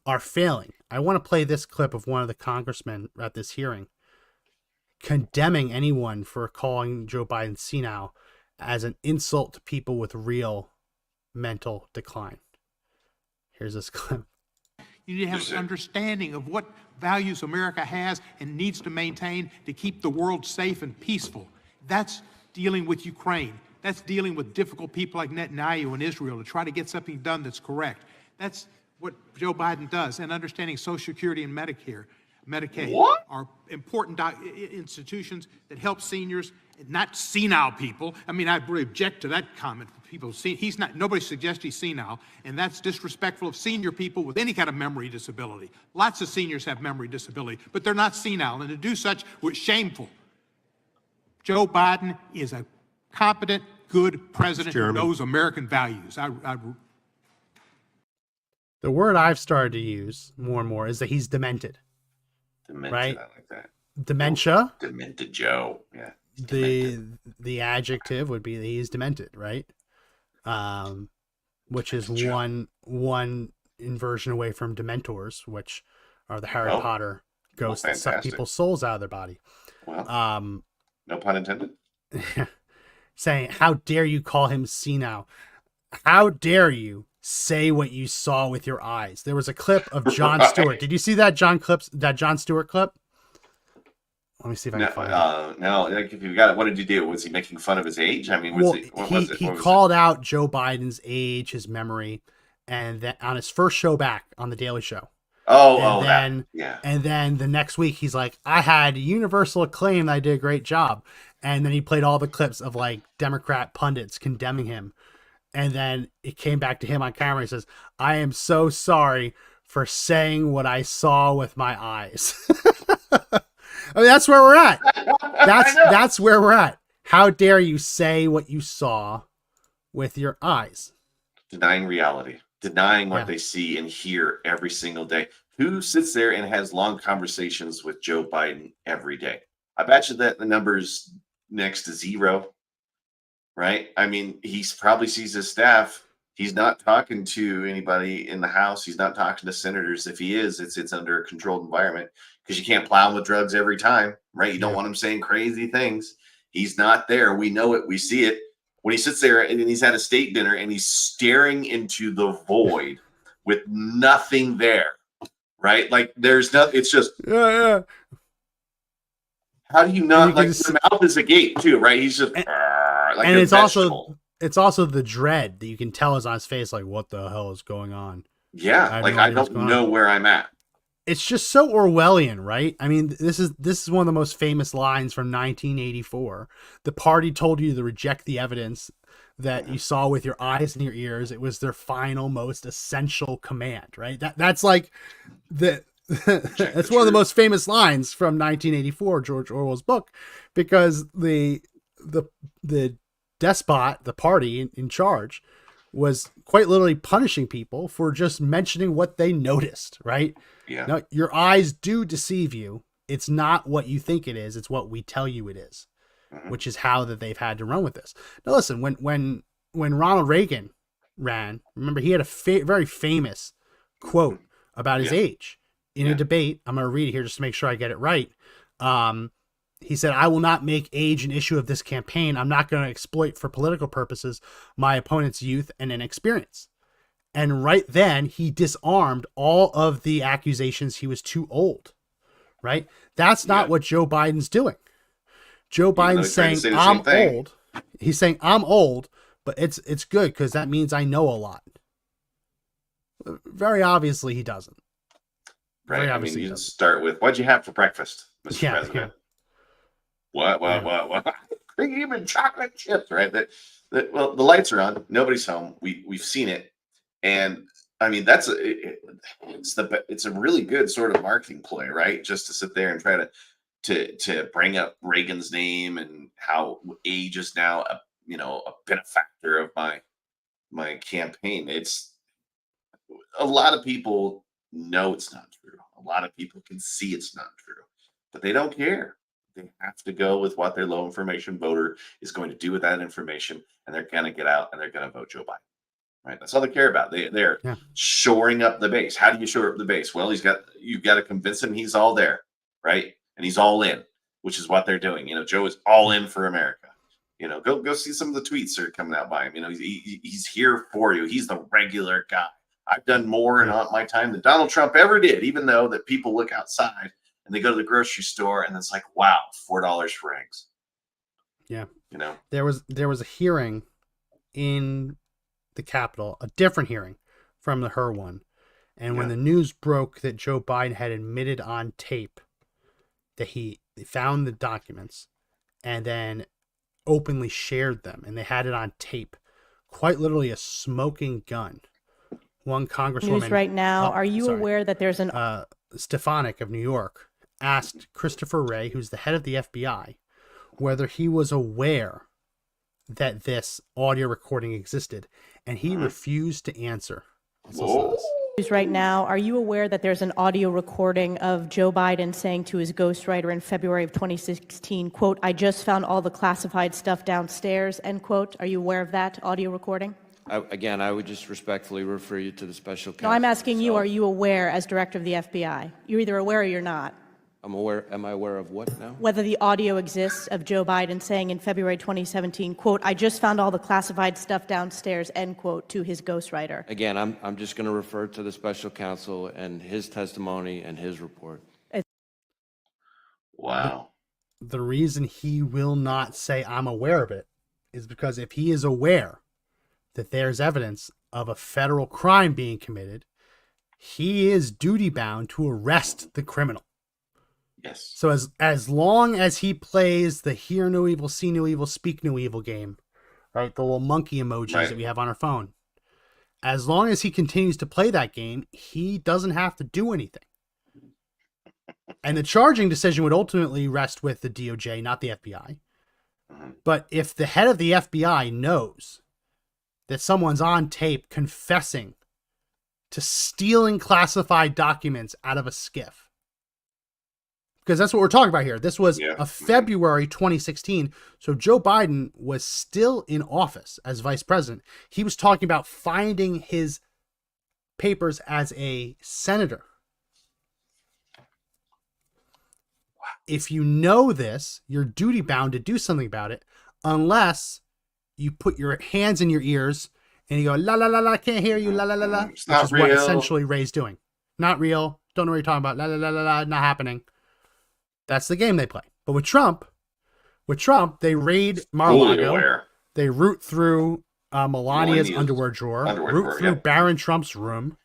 are failing. I want to play this clip of one of the congressmen at this hearing condemning anyone for calling Joe Biden senile as an insult to people with real mental decline. Here's this clip. You need to have an understanding of what values America has and needs to maintain to keep the world safe and peaceful. That's dealing with Ukraine. That's dealing with difficult people like Netanyahu in Israel to try to get something done that's correct. That's what Joe Biden does. And understanding Social Security and Medicaid are important institutions that help seniors, not senile people. I mean, I really object to that comment. People see nobody suggests he's senile, and that's disrespectful of senior people with any kind of memory disability. Lots of seniors have memory disability, but they're not senile, and to do such was shameful. Joe Biden is a competent, good president who knows American values. The word I've started to use more and more is that he's demented. Demented, right? I like that. Dementia. Demented Joe. Yeah. The adjective would be that he's demented, right? Which is one inversion away from Dementors, which are the Harry Potter ghosts that suck people's souls out of their body. Well, no pun intended. Saying, how dare you call him senile? How dare you say what you saw with your eyes? There was a clip of Jon Stewart. Did you see that Jon Stewart clip? Let me see if I No, can find it. no. Like, if you got it, what did you do? Was he making fun of his age? I mean, Well, what was it? he What was called out Joe Biden's age, his memory, and then on his first show back on the Daily Show. Oh, and yeah. And then the next week he's like, I had universal acclaim that I did a great job. And then he played all the clips of like Democrat pundits condemning him. And then it came back to him on camera. He says, I am so sorry for saying what I saw with my eyes. I mean, that's where we're at. That's where we're at. How dare you say what you saw with your eyes? Denying reality, denying what they see and hear every single day. Who sits there and has long conversations with Joe Biden every day? I bet you that the number's next to zero, right? I mean, he probably sees his staff. He's not talking to anybody in the House. He's not talking to senators. If he is, it's under a controlled environment, because you can't plow him with drugs every time, right? You don't want him saying crazy things. He's not there. We know it. We see it. When he sits there and he's at a state dinner and he's staring into the void with nothing there, right? Like there's nothing. It's just, yeah. How do you not, like, the mouth is agape too, right? He's just like, and it's vegetable. also the dread that you can tell is on his face. Like, what the hell is going on? Yeah, I don't know where I'm at. It's just so Orwellian, right? I mean, this is one of the most famous lines from 1984. The party told you to reject the evidence that you saw with your eyes and your ears. It was their final, most essential command, right? That's like that's one of the most famous lines from 1984, George Orwell's book, because the despot, the party in charge, was quite literally punishing people for just mentioning what they noticed, right? Yeah. Now, your eyes do deceive you. It's not what you think it is. It's what we tell you it is, which is how that they've had to run with this. Now, listen, when Ronald Reagan ran, remember, he had a very famous quote about his age in a debate. I'm going to read it here just to make sure I get it right. He said, I will not make age an issue of this campaign. I'm not going to exploit for political purposes my opponent's youth and inexperience. And right then he disarmed all of the accusations he was too old, right? That's not what Joe Biden's doing. Joe Biden's saying, I'm old. He's saying, I'm old, but it's good because that means I know a lot. Very obviously he doesn't. Right. I mean, you start with, what'd you have for breakfast, Mr. President? What? Cream and chocolate chips, right? Well, the lights are on. Nobody's home. We've seen it. And I mean, it's a really good sort of marketing play, right? Just to sit there and try to bring up Reagan's name and how age is now a benefactor of my campaign. It's a lot of people know it's not true. A lot of people can see it's not true, but they don't care. They have to go with what their low information voter is going to do with that information, and they're going to get out and they're going to vote Joe Biden. Right? That's all they care about. They're shoring up the base. How do you shore up the base? Well, you've got to convince him he's all there, right? And he's all in, which is what they're doing. Joe is all in for America. Go see some of the tweets that are coming out by him. He's here for you. He's the regular guy. I've done more in my time than Donald Trump ever did, even though that people look outside and they go to the grocery store and it's like, wow, $4 for eggs. Yeah. There was a hearing in the Capitol, a different hearing from the Her one. And when the news broke that Joe Biden had admitted on tape that they found the documents and then openly shared them, and they had it on tape, quite literally a smoking gun. One congresswoman News right now. Are you aware that there's an Stefanik of New York asked Christopher Wray, who's the head of the FBI, whether he was aware that this audio recording existed, and he refused to answer. News right now. Are you aware that there's an audio recording of Joe Biden saying to his ghostwriter in February of 2016, quote, I just found all the classified stuff downstairs, end quote. Are you aware of that audio recording? Again, I would just respectfully refer you to the special counsel. No, I'm asking you, are you aware as director of the FBI? You're either aware or you're not. I'm aware. Am I aware of what now? Whether the audio exists of Joe Biden saying in February 2017, quote, I just found all the classified stuff downstairs, end quote, to his ghostwriter. Again, I'm just going to refer to the special counsel and his testimony and his report. Wow. the reason he will not say I'm aware of it is because if he is aware that there's evidence of a federal crime being committed, he is duty bound to arrest the criminal. Yes. So as long as he plays the hear no evil, see no evil, speak no evil game, right? The little monkey emojis Right. that we have on our phone. As long as he continues to play that game, he doesn't have to do anything. And the charging decision would ultimately rest with the DOJ, not the FBI. Mhm. But if the head of the FBI knows that someone's on tape confessing to stealing classified documents out of a skiff, because that's what we're talking about here. This was Yeah. a February 2016. So Joe Biden was still in office as vice president. He was talking about finding his papers as a senator. If you know this, you're duty bound to do something about it, unless you put your hands in your ears and you go, la la la la, can't hear you, la la la la, It's which not is what real. essentially Ray's doing. Not real. Don't know what you're talking about. La la la la la, not happening. That's the game they play. But with Trump, they raid Fully Mar-a-Lago. aware. They root through Melania's Melania's underwear drawer, underwear root drawer, through yeah. Barron Trump's room.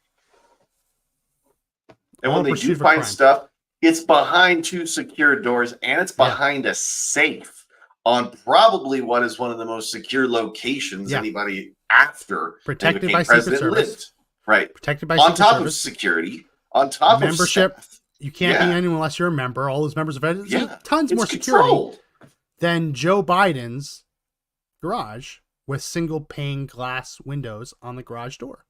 And All when they pursuit do of a find crime. stuff, it's behind 2 secure doors and it's Yeah. behind a safe on probably what is one of the most secure locations Yeah. anybody after Protected they became by Secret president Service. lived. Right. Protected by On Secret top Service. of security, on top Membership. of staff. You can't be Yeah. anyone unless you're a member. All those members of it. Yeah. Tons It's more security controlled. than Joe Biden's garage with single pane glass windows on the garage door.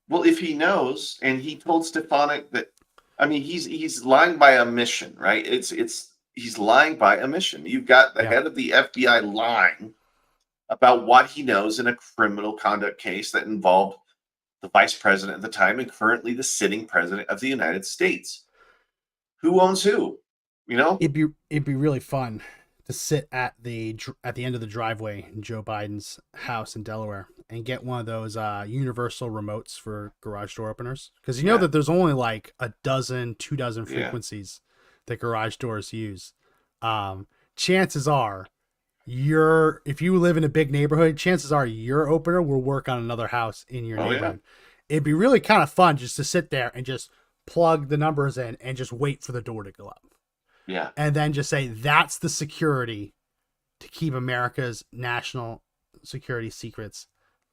Well, if he knows, and he told Stefanik that, I mean, he's lying by omission, right? He's lying by omission. You've got the Yeah. head of the FBI lying about what he knows in a criminal conduct case that involved the vice president at the time and currently the sitting president of the United States. Who owns who? You know? It'd be really fun to sit at the end of the driveway in Joe Biden's house in Delaware and get one of those universal remotes for garage door openers, because you know Yeah. that there's only like 2 dozen Yeah. frequencies that garage doors use. Chances are if you live in a big neighborhood, chances are your opener will work on another house in your Oh, yeah. neighborhood. It'd be really kind of fun just to sit there and just plug the numbers in and just wait for the door to go up. Yeah. And then just say that's the security to keep America's national security secrets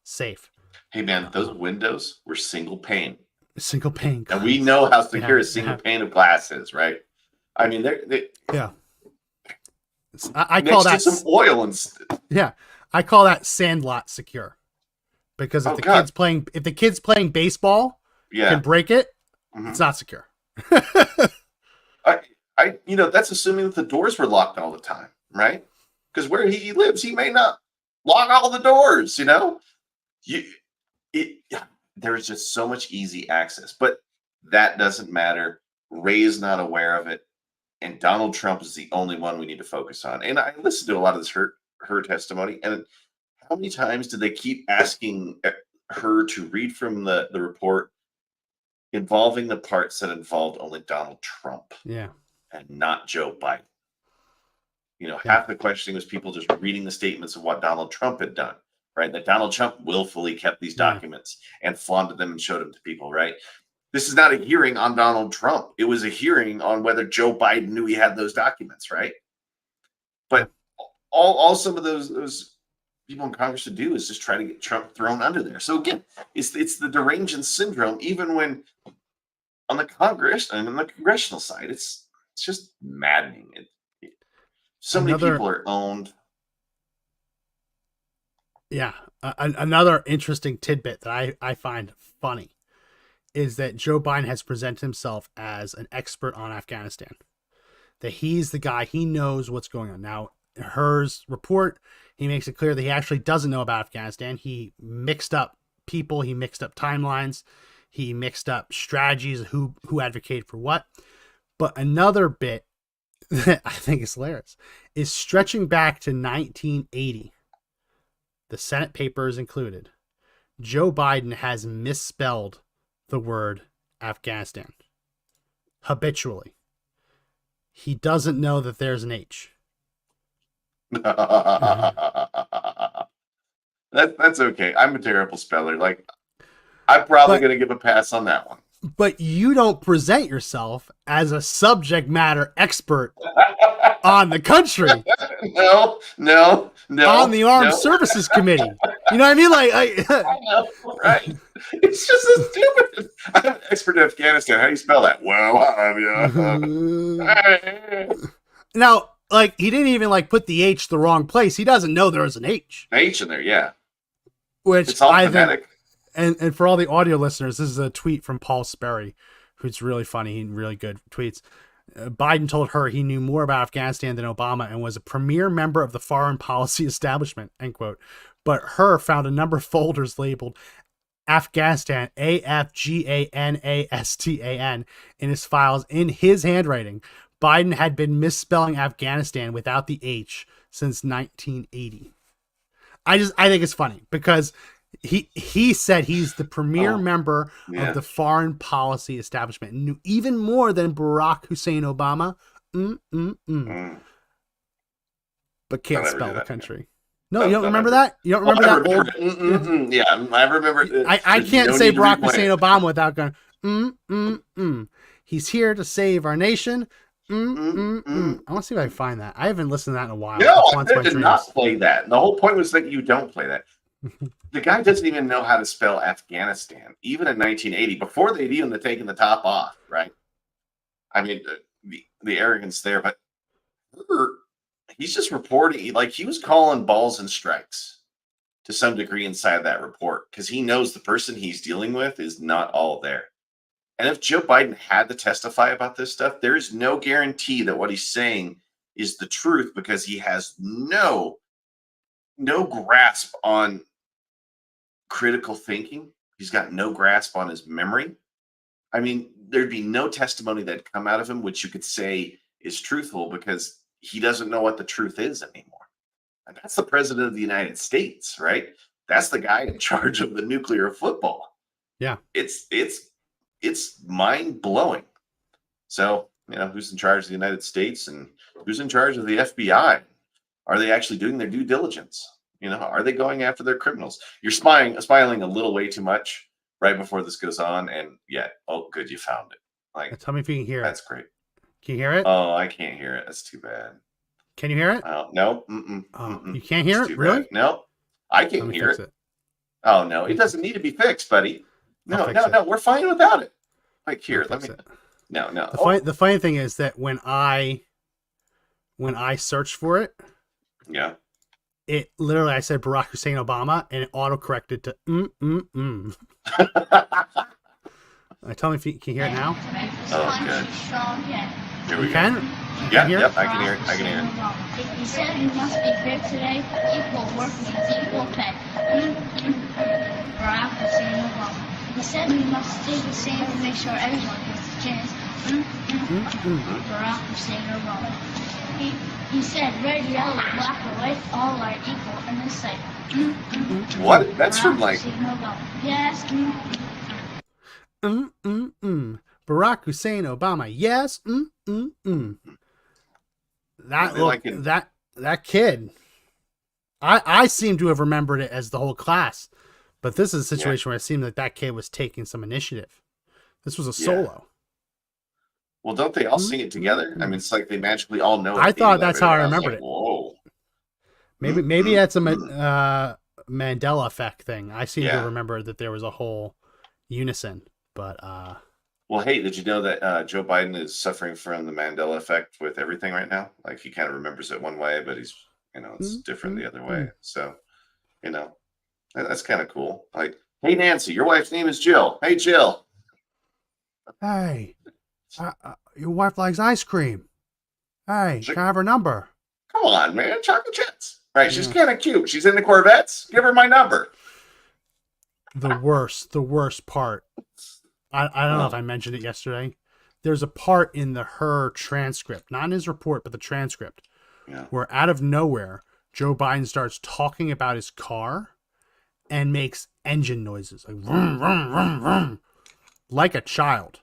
safe. Hey man, those windows were single pane. Single pane. And we know how secure Yeah, a single yeah. pane of glass is, right? I mean, they Yeah. I next call to that some oil and yeah. I call that sandlot secure. Because if Oh, the God. kid's playing baseball yeah. can break it, Mhm. it's not secure. That's assuming that the doors were locked all the time, right? Because where he lives, he may not lock all the doors, you know? There's just so much easy access, but that doesn't matter. Ray is not aware of it, and Donald Trump is the only one we need to focus on. And I listened to a lot of this her testimony, and how many times did they keep asking her to read from the report involving the parts that involved only Donald Trump Yeah. and not Joe Biden? Yeah. Half the questioning was people just reading the statements of what Donald Trump had done, right? That Donald Trump willfully kept these Yeah. documents and flaunted them and showed them to people, right? This is not a hearing on Donald Trump. It was a hearing on whether Joe Biden knew he had those documents, right? But all some of those people in Congress would do is just try to get Trump thrown under there. So again, it's the derangement syndrome, even when on the Congress and on the congressional side, it's just maddening. So many people are owned. Yeah. Another interesting tidbit that I find funny is that Joe Biden has presented himself as an expert on Afghanistan. That he's the guy, he knows what's going on. Now, Her's report, he makes it clear that he actually doesn't know about Afghanistan. He mixed up people, he mixed up timelines, he mixed up strategies, who advocated for what. But another bit that I think is hilarious is stretching back to 1980. The Senate papers included. Joe Biden has misspelled the word Afghanistan habitually. he doesn't know that there's an H. That's okay. I'm a terrible speller. Like, I'm probably But- going to give a pass on that one. But you don't present yourself as a subject matter expert on the country. No. On the Armed no. Services Committee. You know what I mean? Like, I know, right? It's just so stupid. I'm an expert in Afghanistan. How do you spell that? Well, now, like, he didn't even like put the H the wrong place. He doesn't know there was an H. H in there, yeah. Which It's all I phonetic. think, and for all the audio listeners, this is a tweet from Paul Sperry, who's really funny and really good tweets. Biden told her he knew more about Afghanistan than Obama and was a premier member of the foreign policy establishment, end quote. But her found a number of folders labeled Afghanistan, Afghanistan, in his files in his handwriting. Biden had been misspelling Afghanistan without the H since 1980. I think it's funny because he said he's the premier member of the foreign policy establishment and knew even more than Barack Hussein Obama. But can't spell the country. No, you don't remember that? You don't remember that old? Yeah, I remember. I can't say Barack Hussein Obama without going, He's here to save our nation. I want to see if I can find that. I haven't listened to that in a while. No, It I haunts my did dreams. not play that. The whole point was that you don't play that. The guy doesn't even know how to spell Afghanistan, even in 1980, before they'd even taken the top off, right? I mean, the arrogance there, but he's just reporting, like he was calling balls and strikes to some degree inside that report because he knows the person he's dealing with is not all there. And if Joe Biden had to testify about this stuff, there is no guarantee that what he's saying is the truth because he has no grasp on critical thinking. He's got no grasp on his memory. I mean, there'd be no testimony that'd come out of him which you could say is truthful because he doesn't know what the truth is anymore. And that's the president of the United States, right? That's the guy in charge of the nuclear football. Yeah. It's mind-blowing. So, who's in charge of the United States and who's in charge of the FBI? Are they actually doing their due diligence? Are they going after their criminals? You're spying a little way too much right before this goes on, and yet, oh, good, you found it. Like, tell me if you can hear that's it. great. Can you hear it? Oh, I can't hear it. That's too bad. Can you hear it? No. You can't hear it? Really? No, I can't hear it. it. Oh no, it doesn't need to be fixed, buddy. I'll No, fix no, we're fine without it. Like here, I'll let me. fix it. No. The funny thing is that when I searched for it, Yeah. it literally I said Barack Hussein Obama and it auto-corrected to Tell me if you can hear it now. Oh, good. Here we You go. can? Yeah, hear yep, it? I can hear it. He said we must be fair today. Equal work means equal pay. Barack Hussein Obama. He said we must stay the same and make sure everyone gets a chance. Barack Hussein Obama. He said red, yellow, black, or white, all are equal in this sight. What? That's from like. Hussein Obama. Yes. Barack Hussein Obama. Yes. That kid. I seem to have remembered it as the whole class, but this is a situation where it seemed like that kid was taking some initiative. This was a solo. Well, don't they all sing it together? I mean, it's like they magically all know it. I thought that's how I remembered it. Whoa. Maybe that's a Mandela effect thing. I seem to remember that there was a whole unison, but well, hey, did you know that Joe Biden is suffering from the Mandela effect with everything right now? Like he kind of remembers it one way, but he's, it's different the other way. So, that's kind of cool. Like, hey, Nancy, your wife's name is Jill. Hey, Jill. Hey, your wife likes ice cream. Hey, can I have her number? Come on, man. Chocolate chips. Right. She's kind of cute. She's in the Corvettes. Give her my number. The worst part. I don't know if I mentioned it yesterday. There's a part in her transcript, not in his report, but the transcript, where out of nowhere, Joe Biden starts talking about his car and makes engine noises like vroom, vroom, vroom, vroom, like a child.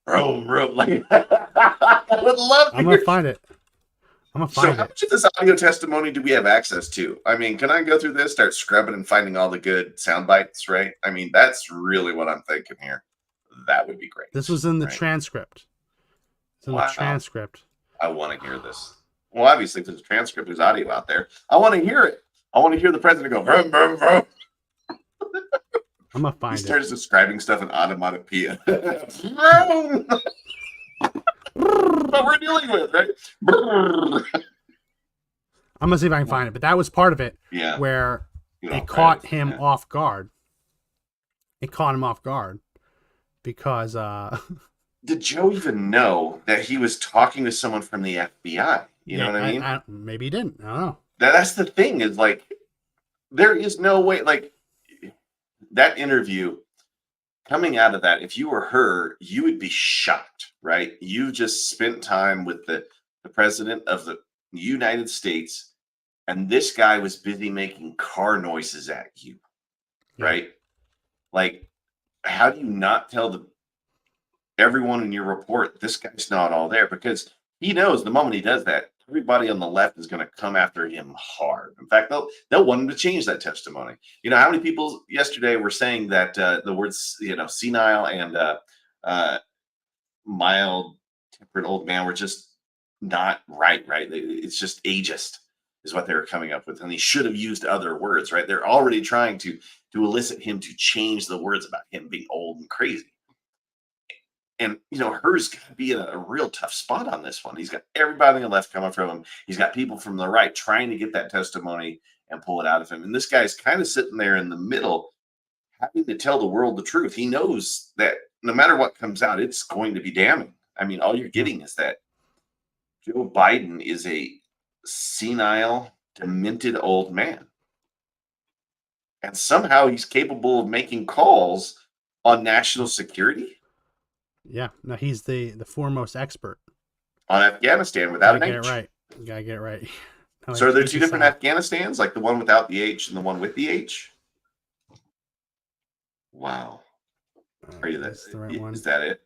Vroom, vroom. Like, I would love to I'm gonna hear. find it. So how much of this audio testimony do we have access to? I mean, can I go through this, start scrubbing and finding all the good sound bites, right? I mean, that's really what I'm thinking here. That would be great. This was in the right? transcript. It's in the Wow. transcript. I want to hear this. Well, obviously, if there's a transcript, there's audio out there. I want to hear it. I want to hear the president go, vroom, vroom, vroom. I'm gonna He find it. starts describing stuff in onomatopoeia. Vroom. What we're dealing with, right? I'm gonna see if I can find it, but that was part of it. Yeah. Where You know, it caught right, him yeah. off guard. It caught him off guard because Did Joe even know that he was talking to someone from the FBI? You know what I mean? Maybe he didn't. I don't know. That's the thing is like, there is no way, like that interview coming out of that, if you were her, you would be shocked, right? You just spent time with the president of the United States, and this guy was busy making car noises at you, right? Like, how do you not tell everyone in your report this guy's not all there? Because he knows the moment he does that, everybody on the left is going to come after him hard. In fact, they'll want him to change that testimony. You know how many people yesterday were saying that the words, senile and mild tempered old man were just not right? It's just ageist is what they were coming up with, and he should have used other words, right? They're already trying to elicit him to change the words about him being old and crazy. And, hers got to be in a real tough spot on this one. He's got everybody on the left coming from him. He's got people from the right trying to get that testimony and pull it out of him. And this guy's kind of sitting there in the middle, having to tell the world the truth. He knows that no matter what comes out, it's going to be damning. I mean, all you're getting is that Joe Biden is a senile, demented old man. And somehow he's capable of making calls on national security. Yeah, no, he's the foremost expert on Afghanistan without an H. Get it right. You gotta get it right. No, so are there two different Afghanistans, like the one without the H and the one with the H? Wow. Are you that? The right one? Is that it?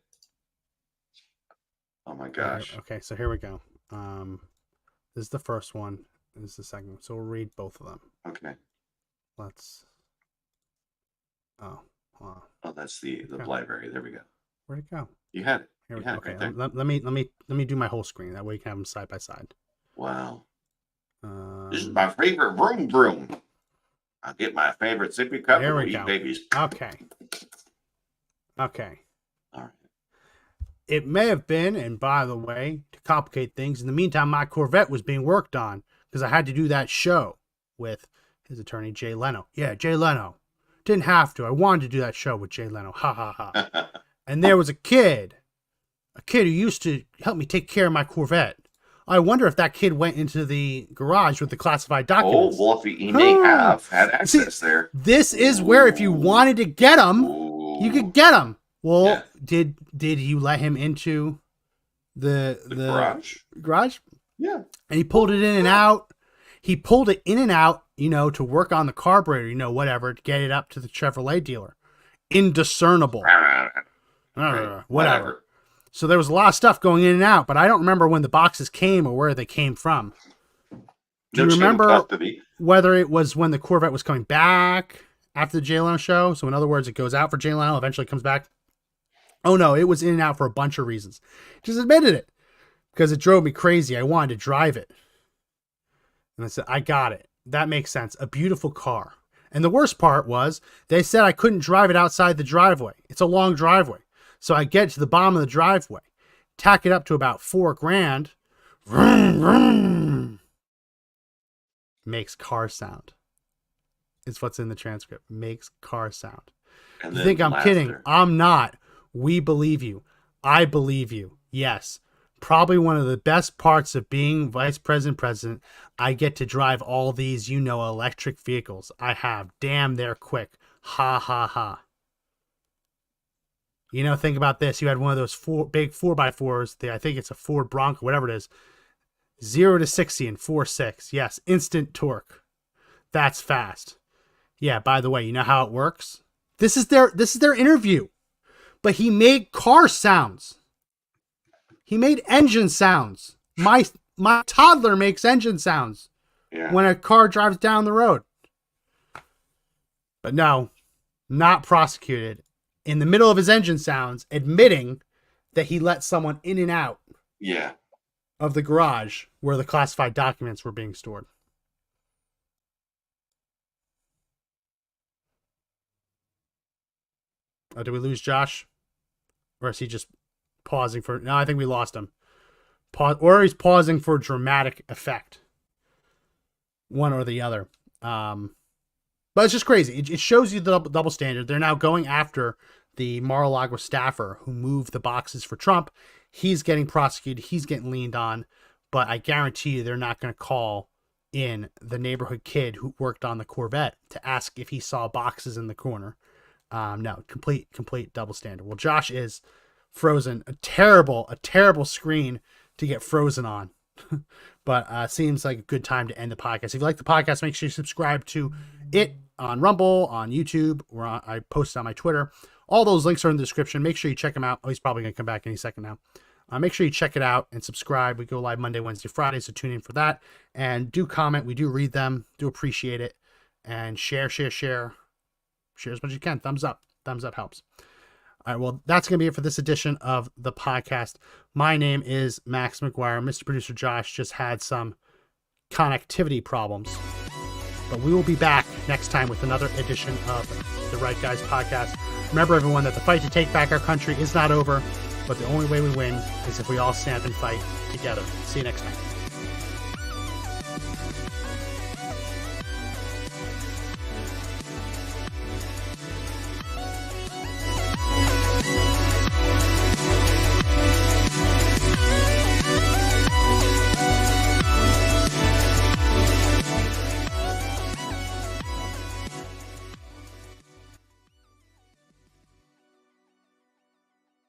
Oh my gosh. Okay, so here we go. This is the first one. This is the second one. So we'll read both of them. Okay. Let's. Oh, wow. Oh, that's the library. There we go. Where'd it go? You had it. Here we go. Okay, right let me do my whole screen. That way you can have them side by side. Wow. This is my favorite vroom. I'll get my favorite sippy cup and eat babies. Okay. All right. It may have been, and by the way, to complicate things, in the meantime, my Corvette was being worked on because I had to do that show with his attorney, Jay Leno. Yeah, Jay Leno. Didn't have to. I wanted to do that show with Jay Leno. Ha ha ha. And there was a kid who used to help me take care of my Corvette. I wonder if that kid went into the garage with the classified documents. Oh, well, he may have had access there. This is where if you wanted to get him, you could get him. Well, yeah. Did you let him into the garage? Yeah. And he pulled it in and out. He pulled it in and out, to work on the carburetor, whatever, to get it up to the Chevrolet dealer. Indiscernible. Whatever. So there was a lot of stuff going in and out, but I don't remember when the boxes came or where they came from. Do you remember whether it was when the Corvette was coming back after the Jay Leno show? So in other words, it goes out for Jay Leno, eventually comes back. Oh no, it was in and out for a bunch of reasons. Just admitted it because it drove me crazy. I wanted to drive it. And I said, I got it. That makes sense. A beautiful car. And the worst part was they said I couldn't drive it outside the driveway. It's a long driveway. So I get to the bottom of the driveway, tack it up to about $4,000. Vroom, vroom. Makes car sound. It's what's in the transcript. Makes car sound. You think I'm kidding? I'm not. We believe you. I believe you. Yes. Probably one of the best parts of being vice president. I get to drive all these, electric vehicles. I have. Damn, they're quick. Ha, ha, ha. Think about this. You had one of those big 4x4s. I think it's a Ford Bronco, whatever it is. 0 to 60 in 4.6. Yes, instant torque. That's fast. Yeah, by the way, you know how it works? This is their interview. But he made car sounds. He made engine sounds. My toddler makes engine sounds when a car drives down the road. But no, not prosecuted. In the middle of his engine sounds, admitting that he let someone in and out of the garage where the classified documents were being stored. Oh, did we lose Josh? Or is he just pausing for... No, I think we lost him. Or he's pausing for dramatic effect. One or the other. But it's just crazy. It shows you the double standard. They're now going after the Mar-a-Lago staffer who moved the boxes for Trump. He's getting prosecuted. He's getting leaned on. But I guarantee you they're not going to call in the neighborhood kid who worked on the Corvette to ask if he saw boxes in the corner. No, complete double standard. Well, Josh is frozen. A terrible screen to get frozen on. But seems like a good time to end the podcast. If you like the podcast, make sure you subscribe to it on Rumble, on YouTube, or I post it on my Twitter. All those links are in the description. Make sure you check them out. Oh, he's probably going to come back any second now. Make sure you check it out and subscribe. We go live Monday, Wednesday, Friday, so tune in for that. And do comment. We do read them. Do appreciate it. And share. Share as much as you can. Thumbs up. Thumbs up helps. All right, well, that's going to be it for this edition of the podcast. My name is Max McGuire. Mr. Producer Josh just had some connectivity problems. But we will be back next time with another edition of the Right Guys podcast. Remember, everyone, that the fight to take back our country is not over, but the only way we win is if we all stand and fight together. See you next time.